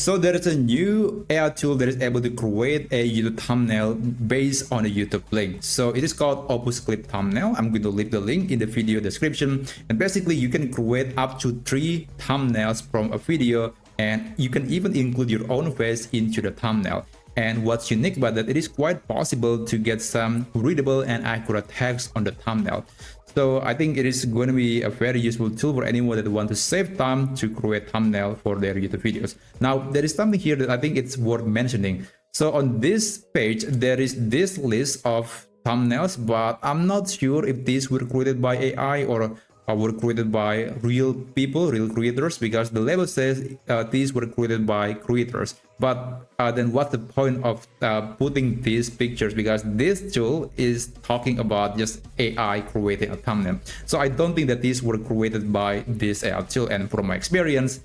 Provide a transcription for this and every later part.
So there is a new AI tool that is able to create a YouTube thumbnail based on a YouTube link. So it is called OpusClip thumbnail. I'm going to leave the link in the video description. And basically you can create up to 3 thumbnails from a video, and you can even include your own face into the thumbnail. And what's unique about that, it is quite possible to get some readable and accurate text on the thumbnail. So I think it is going to be a very useful tool for anyone that want to save time to create thumbnail for their YouTube videos. Now, there is something here that I think it's worth mentioning. So on this page, there is this list of thumbnails, but I'm not sure if these were created by AI or were created by real people, real creators, because the label says these were created by creators. But then what's the point of putting these pictures? Because this tool is talking about just AI creating a thumbnail. So I don't think that these were created by this AI tool. And from my experience,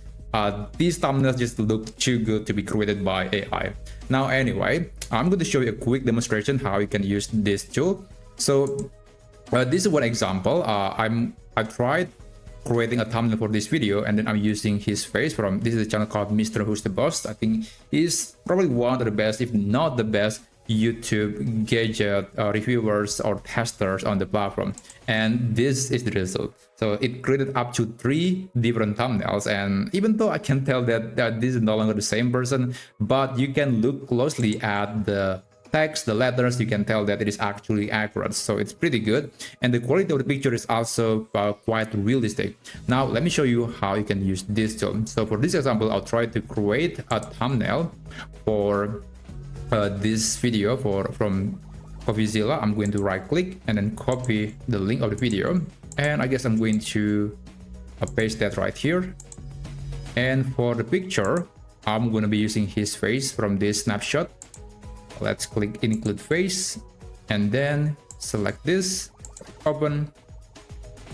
these thumbnails just look too good to be created by AI. Now, anyway, I'm going to show you a quick demonstration how you can use this tool. So this is one example. I tried creating a thumbnail for this video, and then I'm using his face from, this is a channel called Mr. Who's the Boss. I think he's probably one of the best, if not the best, YouTube gadget reviewers or testers on the platform. And this is the result. So it created up to 3 different thumbnails. And even though I can tell that this is no longer the same person, but you can look closely at the text, the letters, you can tell that it is actually accurate. So it's pretty good, and the quality of the picture is also quite realistic. Now let me show you how you can use this tool. So for this example, I'll try to create a thumbnail for this video from CopyZilla. I'm going to right click and then copy the link of the video, and I guess I'm going to paste that right here. And for the picture, I'm going to be using his face from this snapshot. Let's click include face and then select this, open,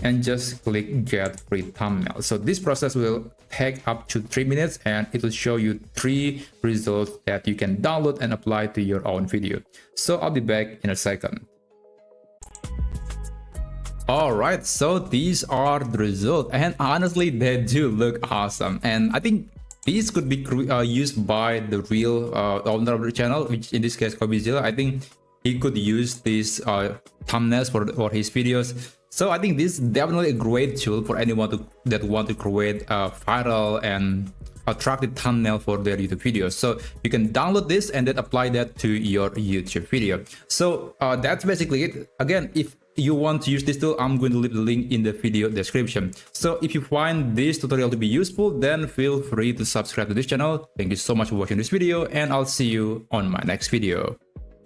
and just click get free thumbnail. So this process will take up to 3 minutes, and it will show you 3 results that you can download and apply to your own video. So I'll be back in a second. Alright, so these are the results, and honestly they do look awesome. And I think these could be used by the real owner of the channel, which in this case CopyZilla. I think he could use these thumbnails for his videos. So I think this is definitely a great tool for anyone that want to create a viral and attractive thumbnail for their YouTube videos. So you can download this and then apply that to your YouTube video. So that's basically it. Again, if you want to use this tool, I'm going to leave the link in the video description. So if you find this tutorial to be useful, then feel free to subscribe to this channel. Thank you so much for watching this video, and I'll see you on my next video.